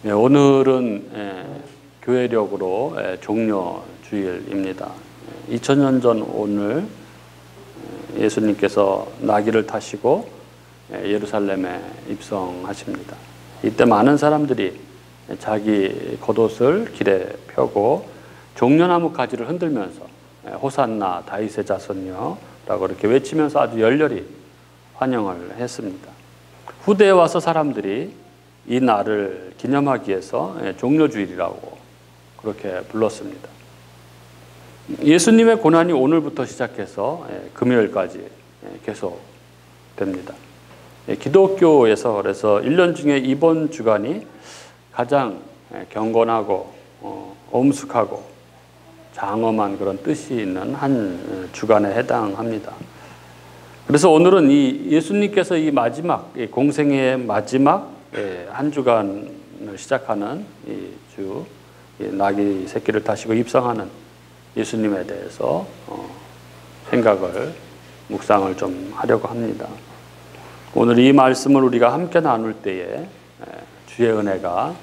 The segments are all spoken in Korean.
오늘은 교회력으로 종려 주일입니다. 2000년 전 오늘 예수님께서 나귀를 타시고 예루살렘에 입성하십니다. 이때 많은 사람들이 자기 겉옷을 길에 펴고 종려나무 가지를 흔들면서 호산나 다윗의 자손이여 라고 이렇게 외치면서 아주 열렬히 환영을 했습니다. 후대에 와서 사람들이 이 날을 기념하기 위해서 종려주일이라고 그렇게 불렀습니다. 예수님의 고난이 오늘부터 시작해서 금요일까지 계속됩니다. 기독교에서 그래서 1년 중에 이번 주간이 가장 경건하고 엄숙하고 장엄한 그런 뜻이 있는 한 주간에 해당합니다. 그래서 오늘은 이 예수님께서 이 마지막 공생의 마지막 한 주간을 시작하는 이 주 나귀 새끼를 타시고 입성하는 예수님에 대해서 생각을 묵상을 좀 하려고 합니다. 오늘 이 말씀을 우리가 함께 나눌 때에 주의 은혜가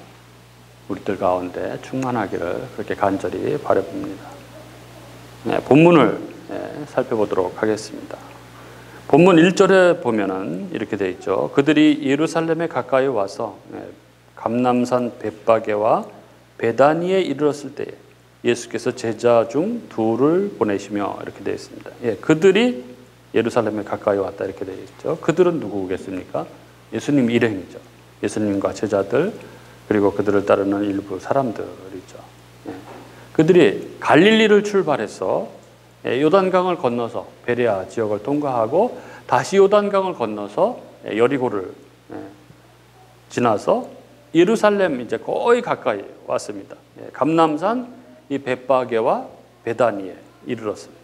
우리들 가운데 충만하기를 그렇게 간절히 바라봅니다. 본문을 살펴보도록 하겠습니다. 본문 1절에 보면은 이렇게 되어 있죠. 그들이 예루살렘에 가까이 와서 감람산 벳바게와 베다니에 이르렀을 때에 예수께서 제자 중 둘을 보내시며 이렇게 되어 있습니다. 그들이 예루살렘에 가까이 왔다 이렇게 되어 있죠. 그들은 누구겠습니까? 예수님 일행이죠. 예수님과 제자들 그리고 그들을 따르는 일부 사람들이죠. 그들이 갈릴리를 출발해서 요단강을 건너서 베레아 지역을 통과하고 다시 요단강을 건너서 여리고를 지나서 예루살렘 이제 거의 가까이 왔습니다. 감람산 이 벳바게와 베다니에 이르렀습니다.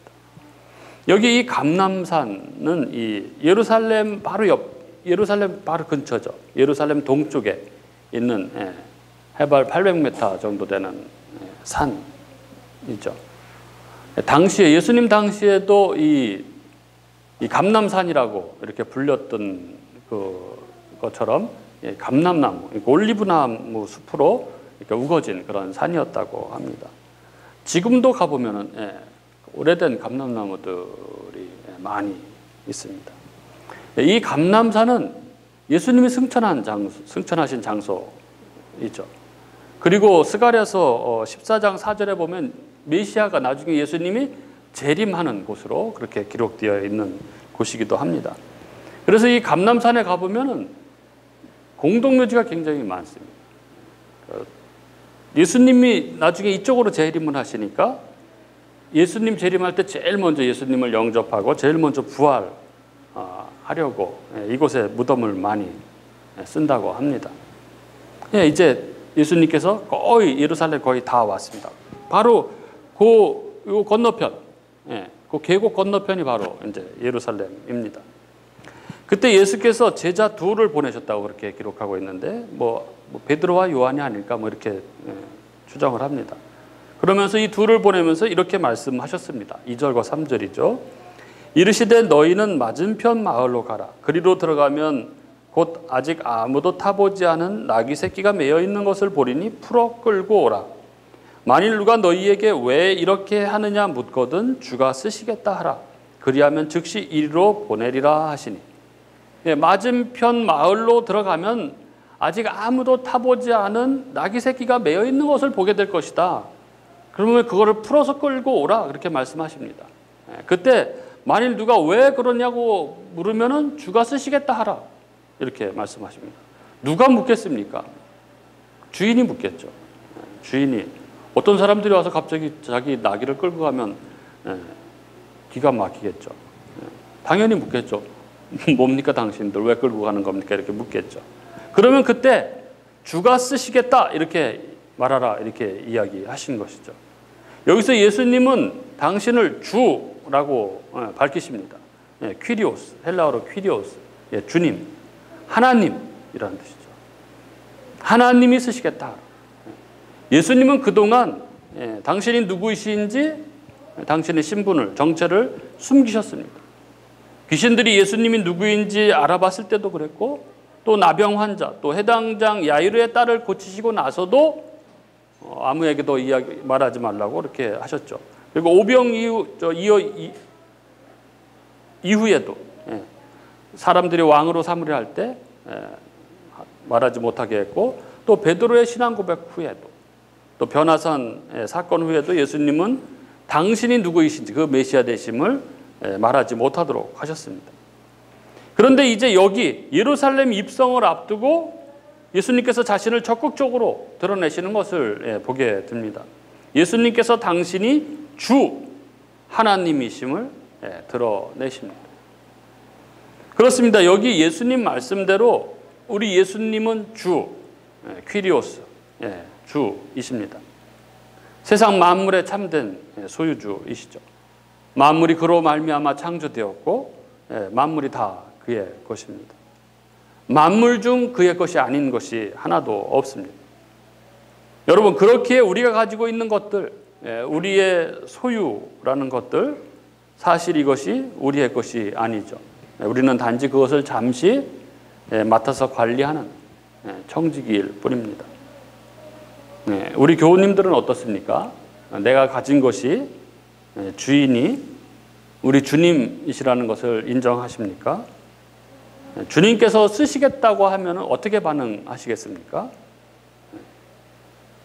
여기 이 감람산은 이 예루살렘 바로 근처죠. 예루살렘 동쪽에 있는 해발 800m 정도 되는 산이죠. 당시에 예수님 당시에도 이 감람산이라고 이렇게 불렸던 것처럼 감람나무, 올리브나무 숲으로 이렇게 우거진 그런 산이었다고 합니다. 지금도 가보면은 오래된 감람나무들이 많이 있습니다. 이 감람산은 예수님이 승천하신 장소이죠. 그리고 스가랴서 14장 4절에 보면 메시아가 나중에 예수님이 재림하는 곳으로 그렇게 기록되어 있는 곳이기도 합니다. 그래서 이 감람산에 가보면은 공동묘지가 굉장히 많습니다. 예수님이 나중에 이쪽으로 재림을 하시니까 예수님 재림할 때 제일 먼저 예수님을 영접하고 제일 먼저 부활하려고 이곳에 무덤을 많이 쓴다고 합니다. 이제 예수님께서 거의 예루살렘 거의 다 왔습니다. 바로 그 건너편, 그 계곡 건너편이 바로 이제 예루살렘입니다. 그때 예수께서 제자 둘을 보내셨다고 그렇게 기록하고 있는데 뭐 베드로와 요한이 아닐까 뭐 이렇게 추정을 합니다. 그러면서 이 둘을 보내면서 이렇게 말씀하셨습니다. 2절과 3절이죠. 이르시되 너희는 맞은편 마을로 가라. 그리로 들어가면 곧 아직 아무도 타보지 않은 나귀 새끼가 매여 있는 것을 보리니 풀어 끌고 오라. 만일 누가 너희에게 왜 이렇게 하느냐 묻거든 주가 쓰시겠다 하라. 그리하면 즉시 이리로 보내리라 하시니. 맞은편 마을로 들어가면 아직 아무도 타보지 않은 나귀 새끼가 매여 있는 것을 보게 될 것이다. 그러면 그거를 풀어서 끌고 오라 그렇게 말씀하십니다. 그때 만일 누가 왜 그러냐고 물으면은 주가 쓰시겠다 하라 이렇게 말씀하십니다. 누가 묻겠습니까? 주인이 묻겠죠. 주인이 어떤 사람들이 와서 갑자기 자기 나귀를 끌고 가면 기가 막히겠죠. 당연히 묻겠죠. 뭡니까 당신들 왜 끌고 가는 겁니까? 이렇게 묻겠죠. 그러면 그때 주가 쓰시겠다 이렇게 말하라 이렇게 이야기하신 것이죠. 여기서 예수님은 당신을 주라고 밝히십니다. 퀴리오스, 헬라어로 퀴리오스, 주님, 하나님이라는 뜻이죠. 하나님이 쓰시겠다. 예수님은 그동안 당신이 누구이신지 당신의 신분을, 정체를 숨기셨습니다. 귀신들이 예수님이 누구인지 알아봤을 때도 그랬고 또 나병 환자, 또 해당장 야이르의 딸을 고치시고 나서도 아무에게도 말하지 말라고 이렇게 하셨죠. 그리고 오병 이후에도 사람들이 왕으로 삼으려 할 때 말하지 못하게 했고, 또 베드로의 신앙 고백 후에도, 또 변화산 사건 후에도 예수님은 당신이 누구이신지, 그 메시아 되심을 말하지 못하도록 하셨습니다. 그런데 이제 여기 예루살렘 입성을 앞두고 예수님께서 자신을 적극적으로 드러내시는 것을 보게 됩니다. 예수님께서 당신이 주 하나님이심을 드러내십니다. 그렇습니다. 여기 예수님 말씀대로 우리 예수님은 주, 퀴리오스, 주이십니다. 세상 만물의 참된 소유주이시죠. 만물이 그로 말미암아 창조되었고 만물이 다 그의 것입니다. 만물 중 그의 것이 아닌 것이 하나도 없습니다. 여러분, 그렇기에 우리가 가지고 있는 것들, 우리의 소유라는 것들, 사실 이것이 우리의 것이 아니죠. 우리는 단지 그것을 잠시 맡아서 관리하는 청지기일 뿐입니다. 우리 교우님들은 어떻습니까? 내가 가진 것이 주인이 우리 주님이시라는 것을 인정하십니까? 주님께서 쓰시겠다고 하면 어떻게 반응하시겠습니까?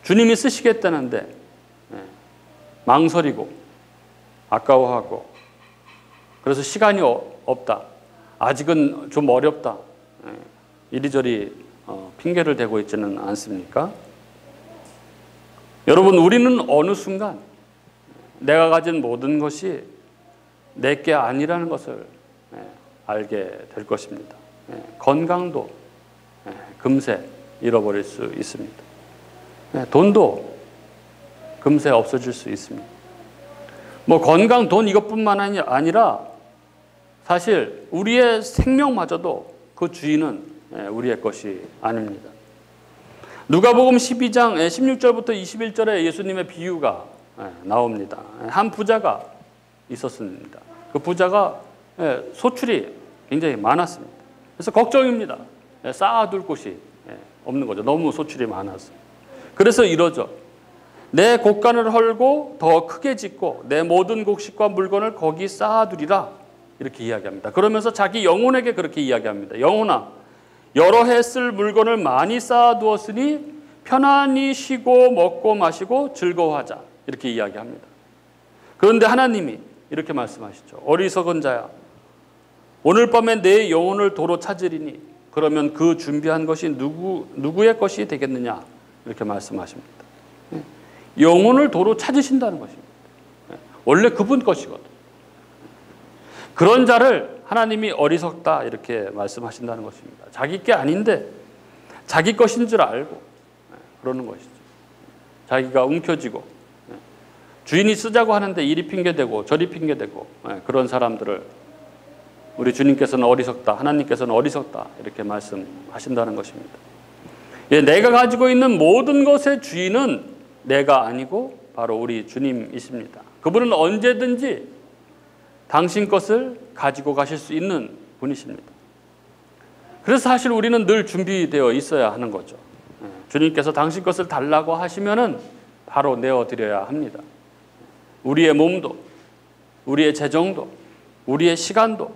주님이 쓰시겠다는데 망설이고 아까워하고, 그래서 시간이 없다, 아직은 좀 어렵다, 이리저리 핑계를 대고 있지는 않습니까? 여러분, 우리는 어느 순간 내가 가진 모든 것이 내게 아니라는 것을 알게 될 것입니다. 건강도 금세 잃어버릴 수 있습니다. 돈도 금세 없어질 수 있습니다. 뭐 건강, 돈 이것뿐만 아니라 사실 우리의 생명마저도 그 주인은 우리의 것이 아닙니다. 누가복음 12장 16절부터 21절에 예수님의 비유가 나옵니다. 한 부자가 있었습니다. 그 부자가 소출이 굉장히 많았습니다. 그래서 걱정입니다. 쌓아둘 곳이 없는 거죠. 너무 소출이 많아서. 그래서 이러죠. 내 곳간을 헐고 더 크게 짓고 내 모든 곡식과 물건을 거기 쌓아두리라, 이렇게 이야기합니다. 그러면서 자기 영혼에게 그렇게 이야기합니다. 영혼아, 여러 해 쓸 물건을 많이 쌓아두었으니 편안히 쉬고 먹고 마시고 즐거워하자, 이렇게 이야기합니다. 그런데 하나님이 이렇게 말씀하시죠. 어리석은 자야, 오늘 밤에 내 영혼을 도로 찾으리니 그러면 그 준비한 것이 누구의 것이 되겠느냐, 이렇게 말씀하십니다. 영혼을 도로 찾으신다는 것입니다. 원래 그분 것이거든. 그런 자를 하나님이 어리석다, 이렇게 말씀하신다는 것입니다. 자기 게 아닌데 자기 것인 줄 알고 그러는 것이죠. 자기가 움켜쥐고 주인이 쓰자고 하는데 이리 핑계대고 저리 핑계대고 그런 사람들을 우리 주님께서는 어리석다, 하나님께서는 어리석다, 이렇게 말씀하신다는 것입니다. 내가 가지고 있는 모든 것의 주인은 내가 아니고 바로 우리 주님이십니다. 그분은 언제든지 당신 것을 가지고 가실 수 있는 분이십니다. 그래서 사실 우리는 늘 준비되어 있어야 하는 거죠. 주님께서 당신 것을 달라고 하시면은 바로 내어드려야 합니다. 우리의 몸도, 우리의 재정도, 우리의 시간도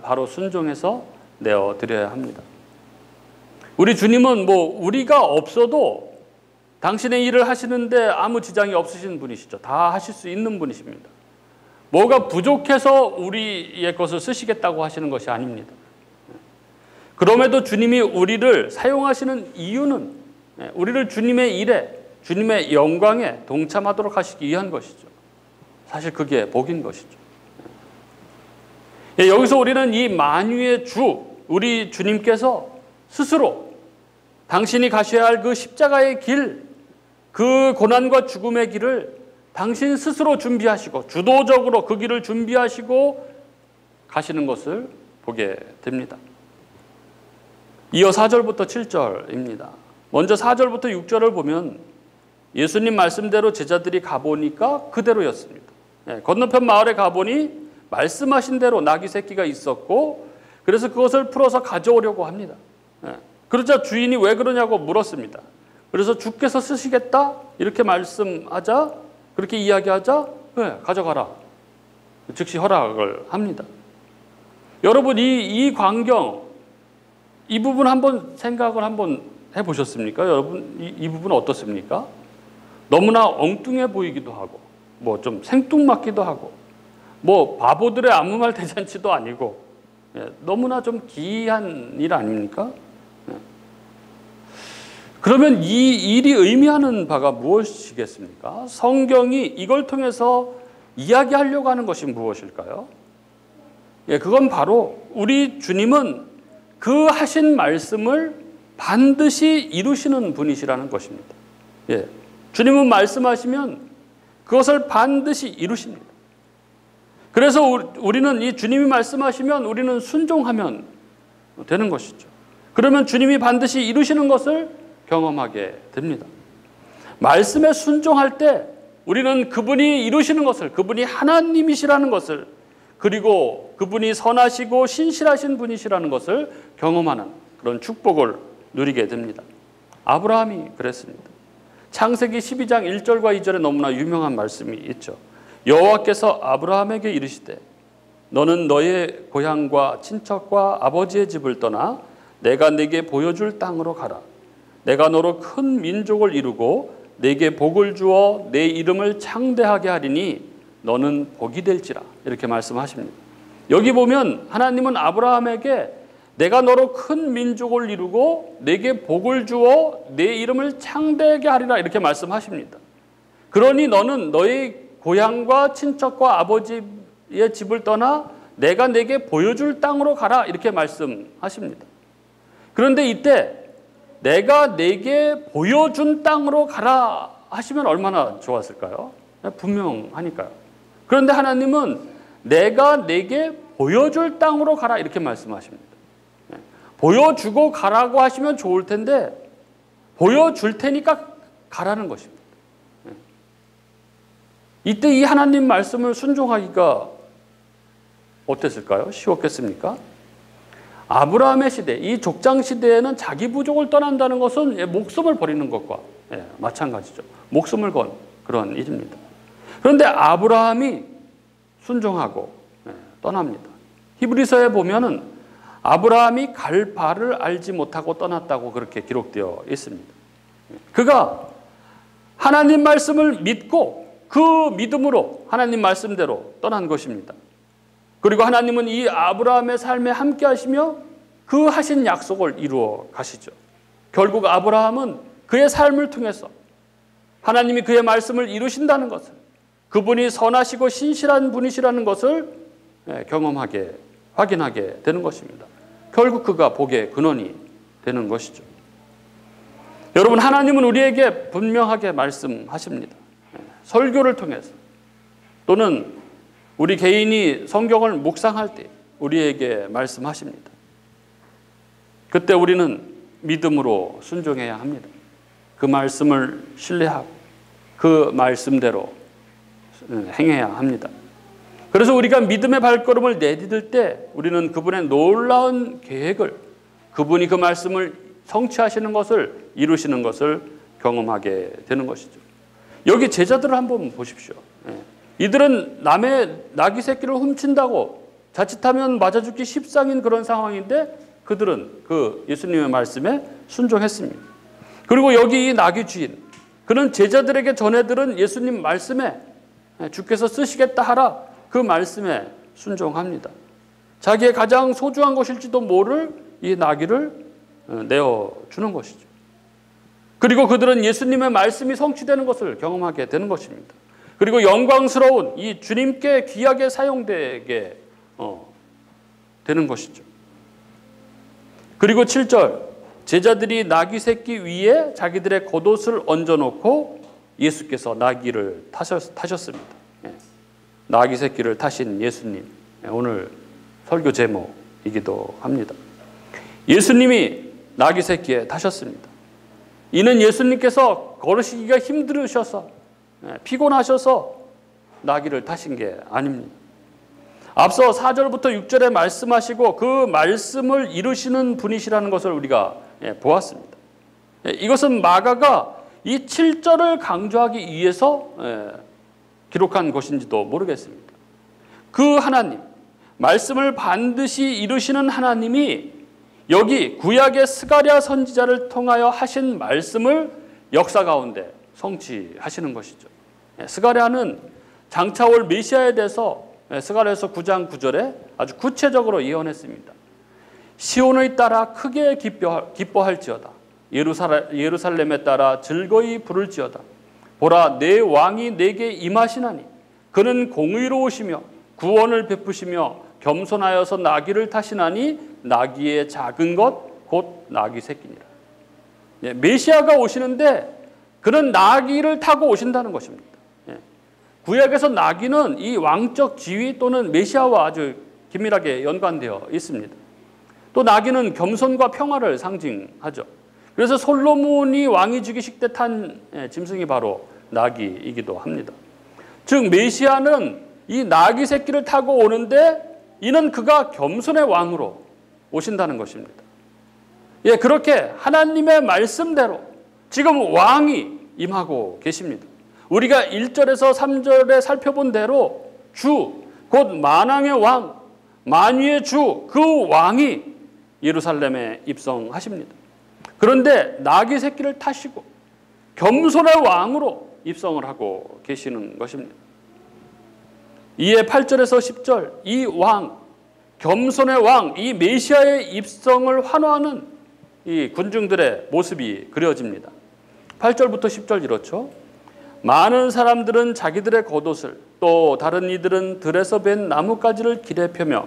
바로 순종해서 내어드려야 합니다. 우리 주님은 우리가 없어도 당신의 일을 하시는데 아무 지장이 없으신 분이시죠. 다 하실 수 있는 분이십니다. 뭐가 부족해서 우리의 것을 쓰시겠다고 하시는 것이 아닙니다. 그럼에도 주님이 우리를 사용하시는 이유는 우리를 주님의 일에, 주님의 영광에 동참하도록 하시기 위한 것이죠. 사실 그게 복인 것이죠. 여기서 우리는 이 만유의 주, 우리 주님께서 스스로 당신이 가셔야 할 그 십자가의 길, 그 고난과 죽음의 길을 당신 스스로 준비하시고 주도적으로 그 길을 준비하시고 가시는 것을 보게 됩니다. 이어 4절부터 7절입니다. 먼저 4절부터 6절을 보면 예수님 말씀대로 제자들이 가보니까 그대로였습니다. 건너편 마을에 가보니 말씀하신 대로 나귀 새끼가 있었고, 그래서 그것을 풀어서 가져오려고 합니다. 그러자 주인이 왜 그러냐고 물었습니다. 그래서 주께서 쓰시겠다 이렇게 말씀하자, 그렇게 이야기하자, 가져가라, 즉시 허락을 합니다. 여러분, 이 광경, 이 부분 한번 생각을 한번 해보셨습니까? 여러분, 이 부분 어떻습니까? 너무나 엉뚱해 보이기도 하고, 뭐 좀 생뚱맞기도 하고, 뭐 바보들의 아무 말 대잔치도 아니고, 너무나 좀 기이한 일 아닙니까? 그러면 이 일이 의미하는 바가 무엇이겠습니까? 성경이 이걸 통해서 이야기하려고 하는 것이 무엇일까요? 그건 바로 우리 주님은 그 하신 말씀을 반드시 이루시는 분이시라는 것입니다. 주님은 말씀하시면 그것을 반드시 이루십니다. 그래서 우리는 이 주님이 말씀하시면 우리는 순종하면 되는 것이죠. 그러면 주님이 반드시 이루시는 것을 경험하게 됩니다. 말씀에 순종할 때 우리는 그분이 이루시는 것을, 그분이 하나님이시라는 것을, 그리고 그분이 선하시고 신실하신 분이시라는 것을 경험하는 그런 축복을 누리게 됩니다. 아브라함이 그랬습니다. 창세기 12장 1절과 2절에 너무나 유명한 말씀이 있죠. 여호와께서 아브라함에게 이르시되 너는 너의 고향과 친척과 아버지의 집을 떠나 내가 네게 보여줄 땅으로 가라. 내가 너로 큰 민족을 이루고 네게 복을 주어 내 이름을 창대하게 하리니 너는 복이 될지라. 이렇게 말씀하십니다. 여기 보면 하나님은 아브라함에게 내가 너로 큰 민족을 이루고 네게 복을 주어 내 이름을 창대하게 하리라 이렇게 말씀하십니다. 그러니 너는 너의 고향과 친척과 아버지의 집을 떠나 내가 네게 보여줄 땅으로 가라 이렇게 말씀하십니다. 그런데 이때 내가 네게 보여준 땅으로 가라 하시면 얼마나 좋았을까요? 분명하니까요. 그런데 하나님은 내가 네게 보여줄 땅으로 가라 이렇게 말씀하십니다. 보여주고 가라고 하시면 좋을 텐데 보여줄 테니까 가라는 것입니다. 이때 이 하나님 말씀을 순종하기가 어땠을까요? 쉬웠겠습니까? 아브라함의 시대, 이 족장 시대에는 자기 부족을 떠난다는 것은 목숨을 버리는 것과 마찬가지죠. 목숨을 건 그런 일입니다. 그런데 아브라함이 순종하고 떠납니다. 히브리서에 보면은 아브라함이 갈 바를 알지 못하고 떠났다고 그렇게 기록되어 있습니다. 그가 하나님 말씀을 믿고 그 믿음으로 하나님 말씀대로 떠난 것입니다. 그리고 하나님은 이 아브라함의 삶에 함께 하시며 그 하신 약속을 이루어 가시죠. 결국 아브라함은 그의 삶을 통해서 하나님이 그의 말씀을 이루신다는 것을, 그분이 선하시고 신실한 분이시라는 것을 경험하게, 확인하게 되는 것입니다. 결국 그가 복의 근원이 되는 것이죠. 여러분, 하나님은 우리에게 분명하게 말씀하십니다. 설교를 통해서 또는 우리 개인이 성경을 묵상할 때 우리에게 말씀하십니다. 그때 우리는 믿음으로 순종해야 합니다. 그 말씀을 신뢰하고 그 말씀대로 행해야 합니다. 그래서 우리가 믿음의 발걸음을 내디딜 때 우리는 그분의 놀라운 계획을, 그분이 그 말씀을 성취하시는 것을, 이루시는 것을 경험하게 되는 것이죠. 여기 제자들을 한번 보십시오. 이들은 남의 나귀 새끼를 훔친다고 자칫하면 맞아 죽기 십상인 그런 상황인데 그들은 그 예수님의 말씀에 순종했습니다. 그리고 여기 이 나귀 주인, 그는 제자들에게 전해들은 예수님 말씀에 주께서 쓰시겠다 하라 그 말씀에 순종합니다. 자기의 가장 소중한 것일지도 모를 이 나귀를 내어주는 것이죠. 그리고 그들은 예수님의 말씀이 성취되는 것을 경험하게 되는 것입니다. 그리고 영광스러운 이 주님께 귀하게 사용되게 되는 것이죠. 그리고 7절, 제자들이 나귀 새끼 위에 자기들의 겉옷을 얹어놓고 예수께서 나귀를 타셨습니다. 나귀 새끼를 타신 예수님, 오늘 설교 제목이기도 합니다. 예수님이 나귀 새끼에 타셨습니다. 이는 예수님께서 걸으시기가 힘들으셔서, 피곤하셔서 나귀를 타신 게 아닙니다. 앞서 4절부터 6절에 말씀하시고 그 말씀을 이루시는 분이시라는 것을 우리가 보았습니다. 이것은 마가가 이 7절을 강조하기 위해서 기록한 것인지도 모르겠습니다. 그 하나님, 말씀을 반드시 이루시는 하나님이 여기 구약의 스가랴 선지자를 통하여 하신 말씀을 역사 가운데 성취하시는 것이죠. 스가랴는 장차 올 메시아에 대해서 스가랴서 9장 9절에 아주 구체적으로 예언했습니다. 시온의 따라 크게 기뻐할지어다. 예루살렘에 따라 즐거이 부를지어다. 보라, 내 왕이 내게 임하시나니 그는 공의로우시며 구원을 베푸시며 겸손하여서 나귀를 타시나니 나귀의 작은 것 곧 나귀 새끼니라. 메시아가 오시는데 그는 나귀를 타고 오신다는 것입니다. 구약에서 나귀는 이 왕적 지위 또는 메시아와 아주 긴밀하게 연관되어 있습니다. 또 나귀는 겸손과 평화를 상징하죠. 그래서 솔로몬이 왕위 즉위식 때 탄 짐승이 바로 나귀이기도 합니다. 즉 메시아는 이 나귀 새끼를 타고 오는데 이는 그가 겸손의 왕으로 오신다는 것입니다. 그렇게 하나님의 말씀대로 지금 왕이 임하고 계십니다. 우리가 1절에서 3절에 살펴본 대로 주, 곧 만왕의 왕, 만유의 주, 그 왕이 예루살렘에 입성하십니다. 그런데 나귀 새끼를 타시고 겸손의 왕으로 입성을 하고 계시는 것입니다. 이에 8절에서 10절 이 왕, 겸손의 왕, 이 메시아의 입성을 환호하는 이 군중들의 모습이 그려집니다. 8절부터 10절 이렇죠. 많은 사람들은 자기들의 겉옷을 또 다른 이들은 들에서 벤 나뭇가지를 길에 펴며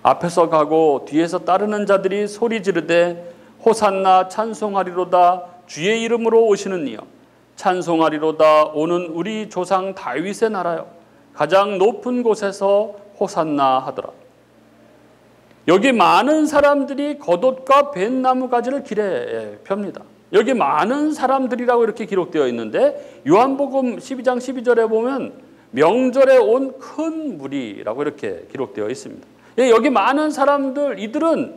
앞에서 가고 뒤에서 따르는 자들이 소리 지르되 호산나 찬송하리로다 주의 이름으로 오시는 이여 찬송하리로다 오는 우리 조상 다윗의 나라여 가장 높은 곳에서 호산나 하더라. 여기 많은 사람들이 겉옷과 벤나무 가지를 길에 펴니다. 여기 많은 사람들이라고 이렇게 기록되어 있는데 요한복음 12장 12절에 보면 명절에 온 큰 무리라고 이렇게 기록되어 있습니다. 여기 많은 사람들, 이들은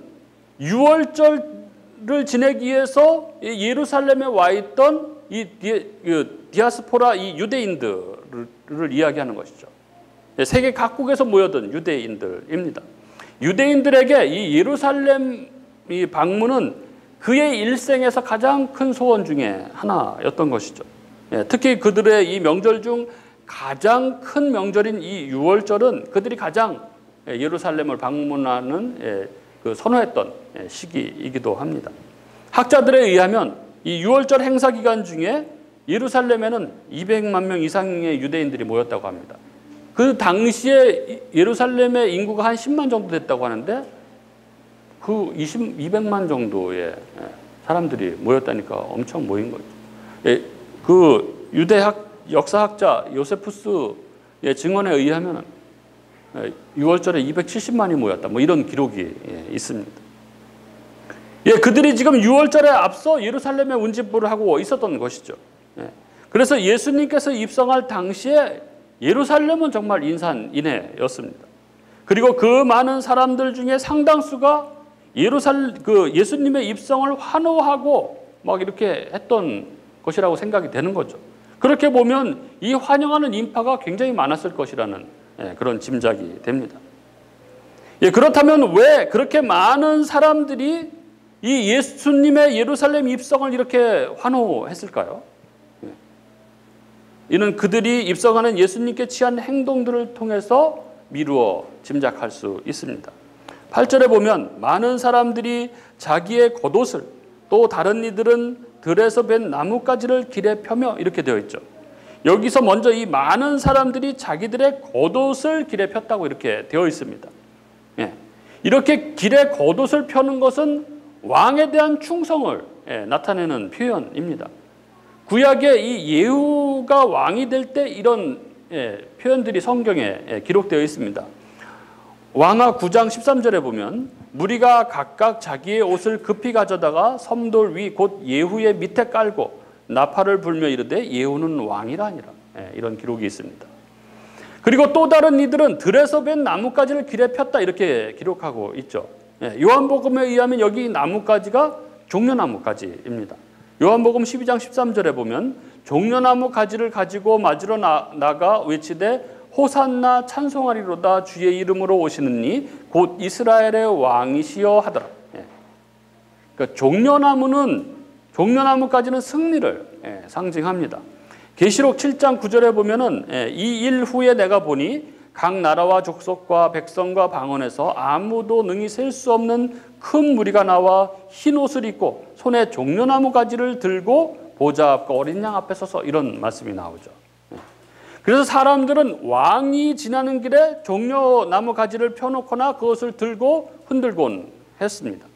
유월절을 지내기 위해서 예루살렘에 와 있던 이 디아스포라 이 유대인들을 이야기하는 것이죠. 세계 각국에서 모여든 유대인들입니다. 유대인들에게 이 예루살렘 이 방문은 그의 일생에서 가장 큰 소원 중에 하나였던 것이죠. 특히 그들의 이 명절 중 가장 큰 명절인 이 유월절은 그들이 가장 예루살렘을 방문하는 선호했던 시기이기도 합니다. 학자들에 의하면 이 유월절 행사 기간 중에 예루살렘에는 200만 명 이상의 유대인들이 모였다고 합니다. 그 당시에 예루살렘의 인구가 한 10만 정도 됐다고 하는데 그 200만 정도의 사람들이 모였다니까 엄청 모인 거죠. 그 유대학 역사학자 요세푸스의 증언에 의하면 6월절에 270만이 모였다. 뭐 이런 기록이 있습니다. 그들이 지금 6월절에 앞서 예루살렘에 운집부를 하고 있었던 것이죠. 그래서 예수님께서 입성할 당시에 예루살렘은 정말 인산인해였습니다. 그리고 그 많은 사람들 중에 상당수가 예수님의 입성을 환호하고 막 이렇게 했던 것이라고 생각이 되는 거죠. 그렇게 보면 이 환영하는 인파가 굉장히 많았을 것이라는 그런 짐작이 됩니다. 그렇다면 왜 그렇게 많은 사람들이 이 예수님의 예루살렘 입성을 이렇게 환호했을까요? 이는 그들이 입성하는 예수님께 취한 행동들을 통해서 미루어 짐작할 수 있습니다. 8절에 보면 많은 사람들이 자기의 겉옷을 또 다른 이들은 들에서 벤 나뭇가지를 길에 펴며 이렇게 되어 있죠. 여기서 먼저 이 많은 사람들이 자기들의 겉옷을 길에 폈다고 이렇게 되어 있습니다. 이렇게 길에 겉옷을 펴는 것은 왕에 대한 충성을 나타내는 표현입니다. 구약에 이 예후가 왕이 될 때 이런 표현들이 성경에 기록되어 있습니다. 왕하 9장 13절에 보면 무리가 각각 자기의 옷을 급히 가져다가 섬돌 위 곧 예후의 밑에 깔고 나팔을 불며 이르되 예후는 왕이라 하니라. 이런 기록이 있습니다. 그리고 또 다른 이들은 들에서 벤 나뭇가지를 길에 폈다 이렇게 기록하고 있죠. 요한복음에 의하면 여기 나뭇가지가 종려나뭇가지입니다. 요한복음 12장 13절에 보면 종려나무 가지를 가지고 맞으러 나가 외치되 호산나 찬송하리로다 주의 이름으로 오시는 이 곧 이스라엘의 왕이시여 하더라. 그러니까 종려나무까지는 승리를 상징합니다. 계시록 7장 9절에 보면은 이 일 후에 내가 보니 각 나라와 족속과 백성과 방언에서 아무도 능히 셀 수 없는 큰 무리가 나와 흰 옷을 입고 손에 종려나무 가지를 들고 보좌 앞과 어린 양 앞에 서서 이런 말씀이 나오죠. 그래서 사람들은 왕이 지나는 길에 종려나무 가지를 펴놓거나 그것을 들고 흔들곤 했습니다.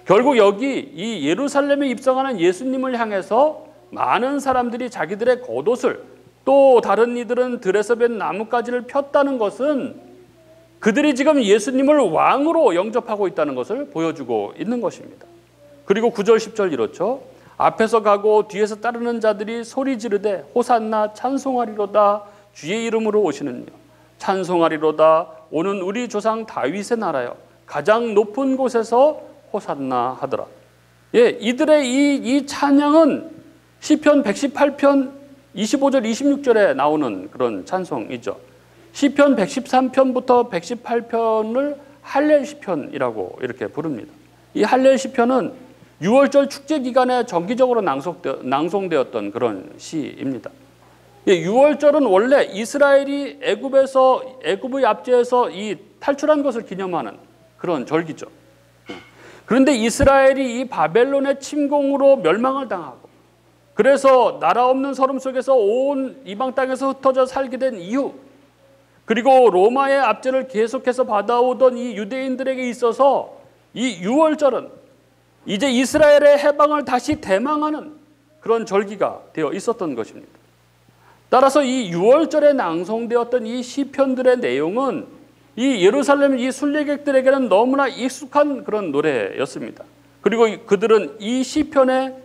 결국 여기 이 예루살렘에 입성하는 예수님을 향해서 많은 사람들이 자기들의 겉옷을 또 다른 이들은 들에서 벤 나뭇가지를 폈다는 것은 그들이 지금 예수님을 왕으로 영접하고 있다는 것을 보여주고 있는 것입니다. 그리고 9절 10절 이렇죠. 앞에서 가고 뒤에서 따르는 자들이 소리 지르되 호산나 찬송하리로다 주의 이름으로 오시는 여 찬송하리로다 오는 우리 조상 다윗의 나라여 가장 높은 곳에서 호산나 하더라. 이들의 이 찬양은 시편 118편 25절 26절에 나오는 그런 찬송이죠. 시편 113편부터 118편을 할렐 시편이라고 이렇게 부릅니다. 이 할렐 시편은 6월절 축제 기간에 정기적으로 낭송되었던 그런 시입니다. 6월절은 원래 이스라엘이 애굽의 압제에서 이 탈출한 것을 기념하는 그런 절기죠. 그런데 이스라엘이 이 바벨론의 침공으로 멸망을 당하고 그래서 나라 없는 서름 속에서 온 이방 땅에서 흩어져 살게 된 이유, 그리고 로마의 압제를 계속해서 받아오던 이 유대인들에게 있어서 이 6월절은 이제 이스라엘의 해방을 다시 대망하는 그런 절기가 되어 있었던 것입니다. 따라서 이 6월절에 낭송되었던 이 시편들의 내용은 이 예루살렘 이 순례객들에게는 너무나 익숙한 그런 노래였습니다. 그리고 그들은 이 시편에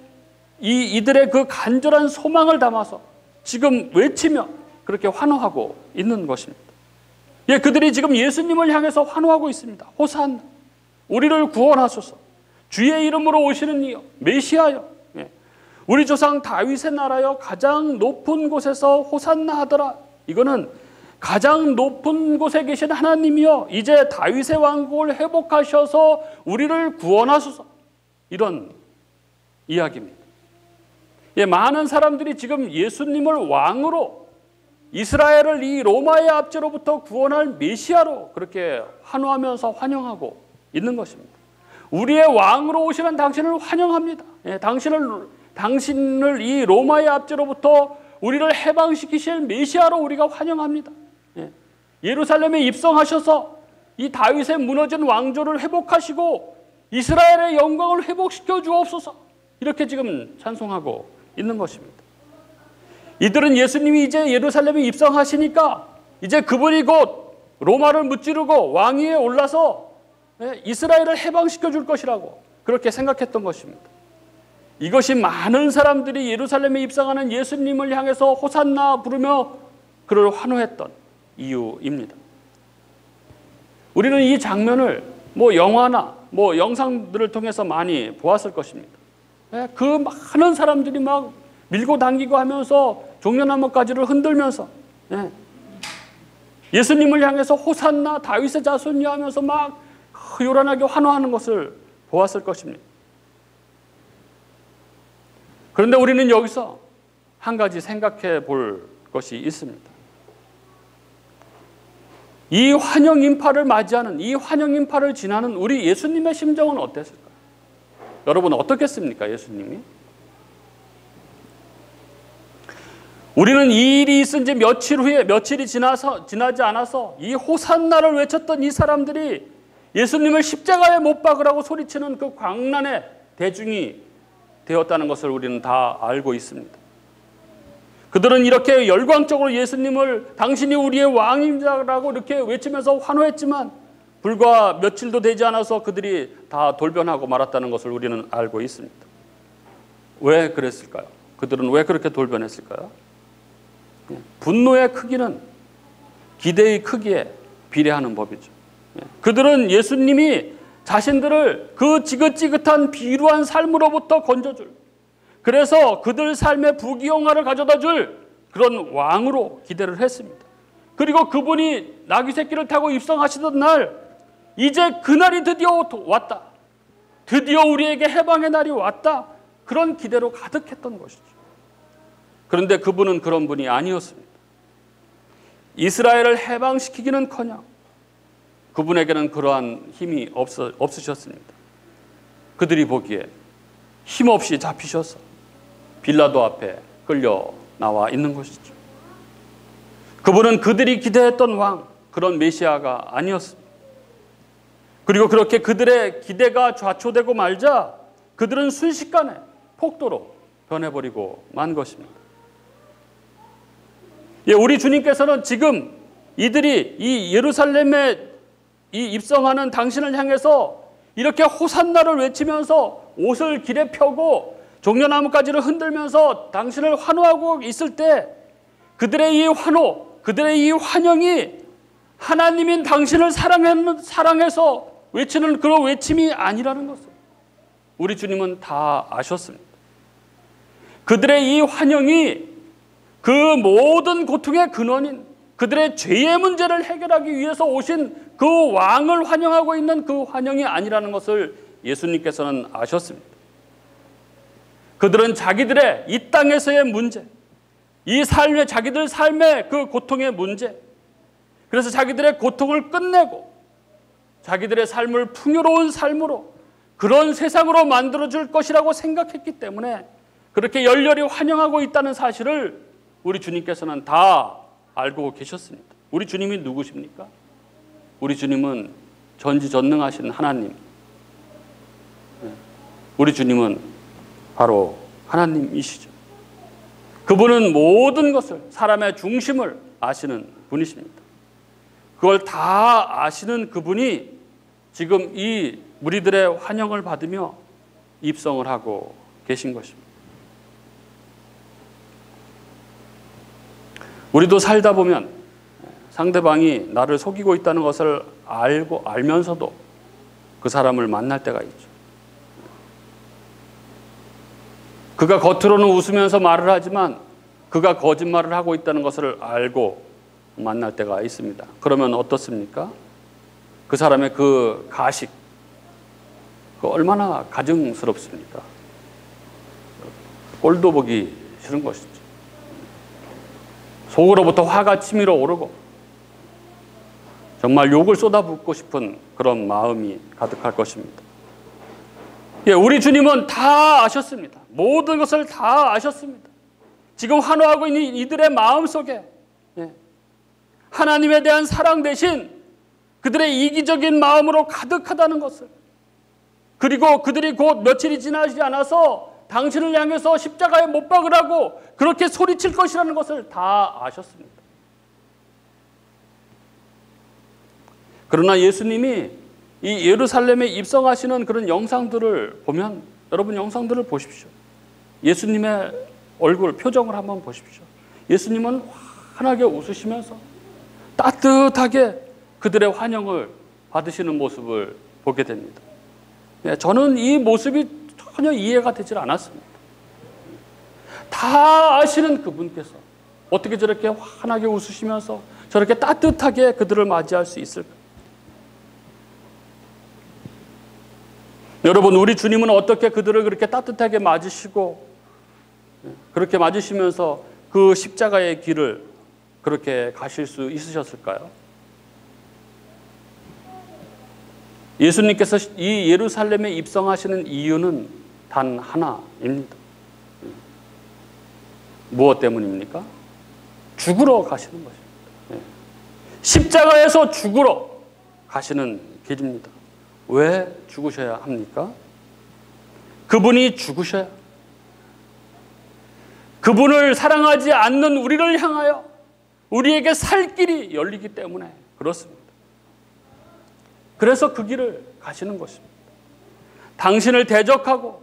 이들의 그 간절한 소망을 담아서 지금 외치며 그렇게 환호하고 있는 것입니다. 그들이 지금 예수님을 향해서 환호하고 있습니다. 호산나, 우리를 구원하소서. 주의 이름으로 오시는 이여, 메시아여, 우리 조상 다윗의 나라여 가장 높은 곳에서 호산나 하더라. 이거는 가장 높은 곳에 계신 하나님이여 이제 다윗의 왕국을 회복하셔서 우리를 구원하소서. 이런 이야기입니다. 많은 사람들이 지금 예수님을 왕으로 이스라엘을 이 로마의 압제로부터 구원할 메시아로 그렇게 환호하면서 환영하고 있는 것입니다. 우리의 왕으로 오시는 당신을 환영합니다. 당신을 이 로마의 압제로부터 우리를 해방시키실 메시아로 우리가 환영합니다. 예루살렘에 입성하셔서 이 다윗의 무너진 왕조를 회복하시고 이스라엘의 영광을 회복시켜 주옵소서. 이렇게 지금 찬송하고 있는 것입니다. 이들은 예수님이 이제 예루살렘에 입성하시니까 이제 그분이 곧 로마를 무찌르고 왕위에 올라서 이스라엘을 해방시켜 줄 것이라고 그렇게 생각했던 것입니다. 이것이 많은 사람들이 예루살렘에 입성하는 예수님을 향해서 호산나 부르며 그를 환호했던 이유입니다. 우리는 이 장면을 영화나 영상들을 통해서 많이 보았을 것입니다. 그 많은 사람들이 막 밀고 당기고 하면서 종려나무가지를 흔들면서 예수님을 향해서 호산나 다윗의 자손이야 하면서 막 요란하게 환호하는 것을 보았을 것입니다. 그런데 우리는 여기서 한 가지 생각해 볼 것이 있습니다. 이 환영 인파를 맞이하는, 이 환영 인파를 지나는 우리 예수님의 심정은 어땠을까요? 여러분 어떻겠습니까? 예수님이? 우리는 이 일이 있은 지 며칠이 지나지 않아서 이 호산나를 외쳤던 이 사람들이 예수님을 십자가에 못 박으라고 소리치는 그 광란의 대중이 되었다는 것을 우리는 다 알고 있습니다. 그들은 이렇게 열광적으로 예수님을 당신이 우리의 왕이라고 이렇게 외치면서 환호했지만 불과 며칠도 되지 않아서 그들이 다 돌변하고 말았다는 것을 우리는 알고 있습니다. 왜 그랬을까요? 그들은 왜 그렇게 돌변했을까요? 분노의 크기는 기대의 크기에 비례하는 법이죠. 그들은 예수님이 자신들을 그 지긋지긋한 비루한 삶으로부터 건져줄, 그래서 그들 삶의 부귀영화를 가져다 줄 그런 왕으로 기대를 했습니다. 그리고 그분이 나귀 새끼를 타고 입성하시던 날, 이제 그날이 드디어 왔다. 드디어 우리에게 해방의 날이 왔다. 그런 기대로 가득했던 것이죠. 그런데 그분은 그런 분이 아니었습니다. 이스라엘을 해방시키기는커녕 그분에게는 그러한 힘이 없으셨습니다. 그들이 보기에 힘없이 잡히셔서 빌라도 앞에 끌려 나와 있는 것이죠. 그분은 그들이 기대했던 왕, 그런 메시아가 아니었습니다. 그리고 그렇게 그들의 기대가 좌초되고 말자 그들은 순식간에 폭도로 변해버리고 만 것입니다. 우리 주님께서는 지금 이들이 이 예루살렘에 이 입성하는 당신을 향해서 이렇게 호산나를 외치면서 옷을 길에 펴고 종려나무가지를 흔들면서 당신을 환호하고 있을 때 그들의 이 환호, 그들의 이 환영이 하나님인 당신을 사랑해서 외치는 그런 외침이 아니라는 것을 우리 주님은 다 아셨습니다. 그들의 이 환영이 그 모든 고통의 근원인 그들의 죄의 문제를 해결하기 위해서 오신 그 왕을 환영하고 있는 그 환영이 아니라는 것을 예수님께서는 아셨습니다. 그들은 자기들의 이 땅에서의 문제, 이 삶의 자기들 삶의 그 고통의 문제, 그래서 자기들의 고통을 끝내고 자기들의 삶을 풍요로운 삶으로 그런 세상으로 만들어줄 것이라고 생각했기 때문에 그렇게 열렬히 환영하고 있다는 사실을 우리 주님께서는 다 알고 계셨습니다. 우리 주님이 누구십니까? 우리 주님은 전지전능하신 하나님. 우리 주님은 바로 하나님이시죠. 그분은 모든 것을, 사람의 중심을 아시는 분이십니다. 그걸 다 아시는 그분이 지금 이 무리들의 환영을 받으며 입성을 하고 계신 것입니다. 우리도 살다 보면 상대방이 나를 속이고 있다는 것을 알면서도 그 사람을 만날 때가 있죠. 그가 겉으로는 웃으면서 말을 하지만 그가 거짓말을 하고 있다는 것을 알고 만날 때가 있습니다. 그러면 어떻습니까? 그 사람의 그 가식, 그 얼마나 가증스럽습니까? 꼴도 보기 싫은 것이죠. 속으로부터 화가 치밀어 오르고 정말 욕을 쏟아붓고 싶은 그런 마음이 가득할 것입니다. 우리 주님은 다 아셨습니다. 모든 것을 다 아셨습니다. 지금 환호하고 있는 이들의 마음 속에 하나님에 대한 사랑 대신 그들의 이기적인 마음으로 가득하다는 것을, 그리고 그들이 곧 며칠이 지나지 않아서 당신을 향해서 십자가에 못 박으라고 그렇게 소리칠 것이라는 것을 다 아셨습니다. 그러나 예수님이 이 예루살렘에 입성하시는 그런 영상들을 보면, 여러분 영상들을 보십시오. 예수님의 얼굴, 표정을 한번 보십시오. 예수님은 환하게 웃으시면서 따뜻하게 그들의 환영을 받으시는 모습을 보게 됩니다. 저는 이 모습이 전혀 이해가 되질 않았습니다. 다 아시는 그분께서 어떻게 저렇게 환하게 웃으시면서 저렇게 따뜻하게 그들을 맞이할 수 있을까? 여러분, 우리 주님은 어떻게 그들을 그렇게 따뜻하게 맞으시고 그렇게 맞으시면서 그 십자가의 길을 그렇게 가실 수 있으셨을까요? 예수님께서 이 예루살렘에 입성하시는 이유는 단 하나입니다. 무엇 때문입니까? 죽으러 가시는 것입니다. 십자가에서 죽으러 가시는 길입니다. 왜 죽으셔야 합니까? 그분이 죽으셔야, 그분을 사랑하지 않는 우리를 향하여 우리에게 살 길이 열리기 때문에 그렇습니다. 그래서 그 길을 가시는 것입니다. 당신을 대적하고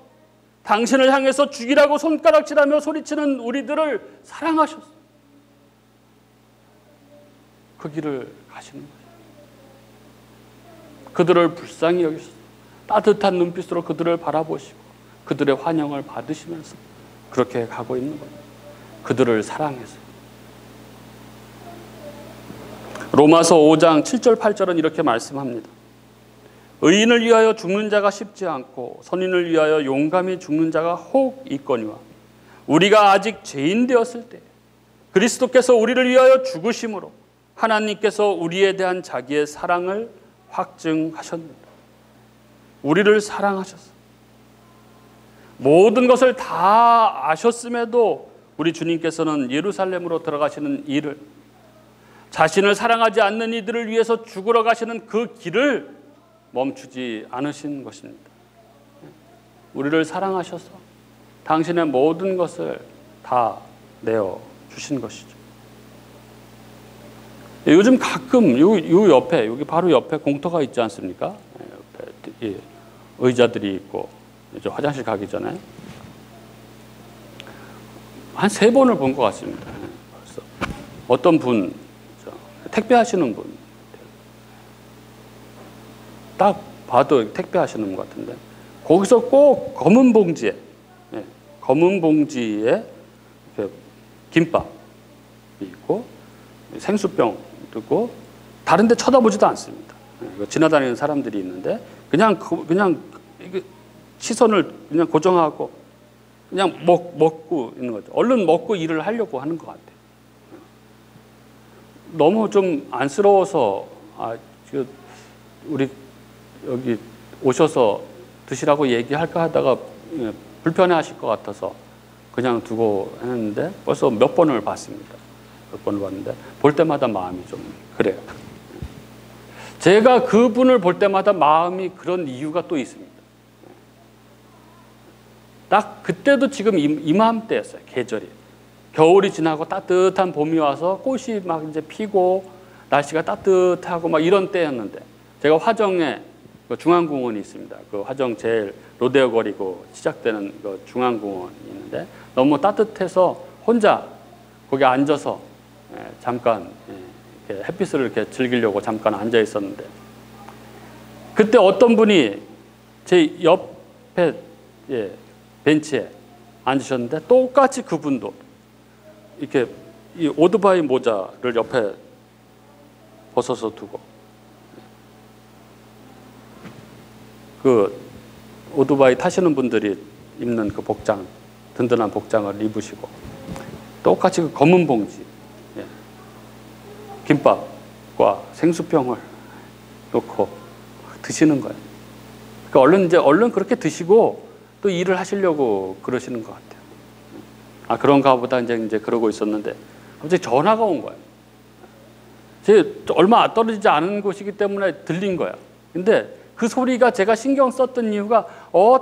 당신을 향해서 죽이라고 손가락질하며 소리치는 우리들을 사랑하셨어요. 그 길을 가시는 거예요. 그들을 불쌍히 여기셔서 따뜻한 눈빛으로 그들을 바라보시고 그들의 환영을 받으시면서 그렇게 가고 있는 거예요. 그들을 사랑해서. 로마서 5장 7절 8절은 이렇게 말씀합니다. 의인을 위하여 죽는 자가 쉽지 않고 선인을 위하여 용감히 죽는 자가 혹 있거니와 우리가 아직 죄인 되었을 때 그리스도께서 우리를 위하여 죽으심으로 하나님께서 우리에 대한 자기의 사랑을 확증하셨느니라. 우리를 사랑하셨어. 모든 것을 다 아셨음에도 우리 주님께서는 예루살렘으로 들어가시는 일을, 자신을 사랑하지 않는 이들을 위해서 죽으러 가시는 그 길을 멈추지 않으신 것입니다. 우리를 사랑하셔서 당신의 모든 것을 다 내어 주신 것이죠. 요즘 가끔 요 옆에, 여기 바로 옆에 공터가 있지 않습니까? 옆에 의자들이 있고 화장실 가기 전에 한 3번을 본 것 같습니다. 그래서 어떤 분, 택배하시는 분, 딱 봐도 택배하시는 것 같은데 거기서 꼭 검은 봉지에 김밥이 있고 생수병 있고 다른 데 쳐다보지도 않습니다. 지나다니는 사람들이 있는데 그냥 시선을 그냥 고정하고 그냥 먹고 있는 거죠. 얼른 먹고 일을 하려고 하는 것 같아요. 너무 좀 안쓰러워서 우리 여기 오셔서 드시라고 얘기할까 하다가 불편해하실 것 같아서 그냥 두고 했는데 벌써 몇 번을 봤습니다. 몇 번을 봤는데 볼 때마다 마음이 좀 그래요. 제가 그분을 볼 때마다 마음이 그런 이유가 또 있습니다. 딱 그때도 지금 이맘때였어요. 계절이. 겨울이 지나고 따뜻한 봄이 와서 꽃이 막 이제 피고 날씨가 따뜻하고 막 이런 때였는데 제가 화정에 그 중앙공원이 있습니다. 그 화정 제일 로데오 거리고 시작되는 그 중앙공원이 있는데 너무 따뜻해서 혼자 거기 앉아서 잠깐 이렇게 햇빛을 이렇게 즐기려고 잠깐 앉아 있었는데 그때 어떤 분이 제 옆에 벤치에 앉으셨는데 똑같이 그분도 이렇게 이 오토바이 모자를 옆에 벗어서 두고 그 오토바이 타시는 분들이 입는 그 복장, 든든한 복장을 입으시고 똑같이 그 검은 봉지 김밥과 생수병을 놓고 드시는 거예요. 그러니까 얼른 그렇게 드시고 또 일을 하시려고 그러시는 것 같아요. 그런가 보다 이제 그러고 있었는데 갑자기 전화가 온 거예요. 얼마 떨어지지 않은 곳이기 때문에 들린 거야. 근데 그 소리가 제가 신경 썼던 이유가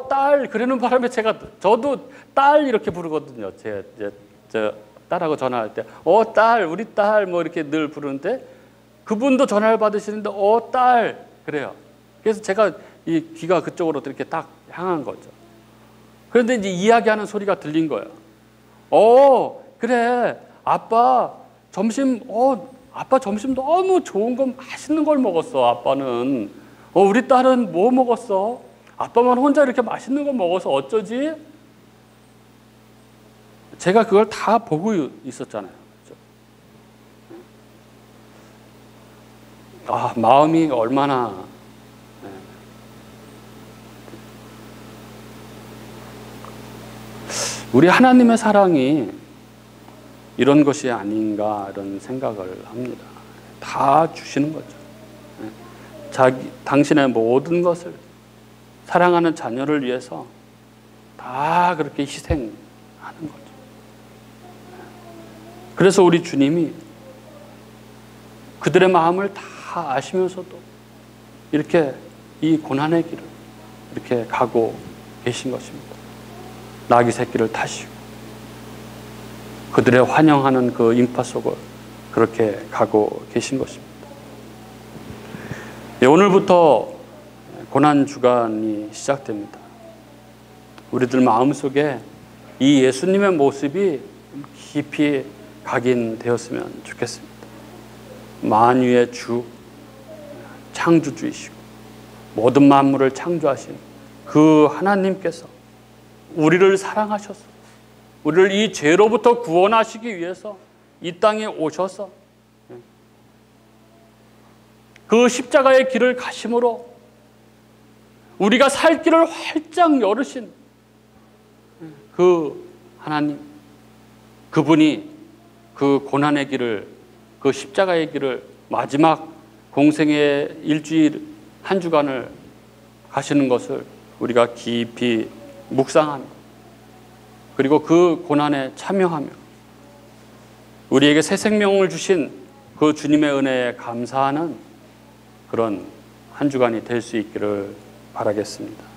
딸 그러는 바람에 저도 딸 이렇게 부르거든요. 제 딸하고 전화할 때 딸 우리 딸 뭐 이렇게 늘 부르는데 그분도 전화를 받으시는데 딸 그래요. 그래서 제가 이 귀가 그쪽으로 이렇게 딱 향한 거죠. 그런데 이제 이야기하는 소리가 들린 거예요. 그래 아빠 점심 너무 좋은 거 맛있는 걸 먹었어. 아빠는 우리 딸은 뭐 먹었어? 아빠만 혼자 이렇게 맛있는 거 먹어서 어쩌지? 제가 그걸 다 보고 있었잖아요. 그렇죠? 마음이 얼마나 우리 하나님의 사랑이 이런 것이 아닌가 이런 생각을 합니다. 다 주시는 거죠. 당신의 모든 것을 사랑하는 자녀를 위해서 다 그렇게 희생하는 거죠. 그래서 우리 주님이 그들의 마음을 다 아시면서도 이렇게 이 고난의 길을 이렇게 가고 계신 것입니다. 나귀 새끼를 타시고 그들의 환영하는 그 인파 속을 그렇게 가고 계신 것입니다. 오늘부터 고난주간이 시작됩니다. 우리들 마음속에 이 예수님의 모습이 깊이 각인되었으면 좋겠습니다. 만유의 주, 창조주이시고 모든 만물을 창조하신 그 하나님께서 우리를 사랑하셔서 우리를 이 죄로부터 구원하시기 위해서 이 땅에 오셔서 그 십자가의 길을 가심으로 우리가 살 길을 활짝 열으신 그 하나님, 그분이 그 고난의 길을, 그 십자가의 길을 마지막 공생의 일주일 한 주간을 가시는 것을 우리가 깊이 묵상하며 그리고 그 고난에 참여하며 우리에게 새 생명을 주신 그 주님의 은혜에 감사하는 그런 한 주간이 될 수 있기를 바라겠습니다.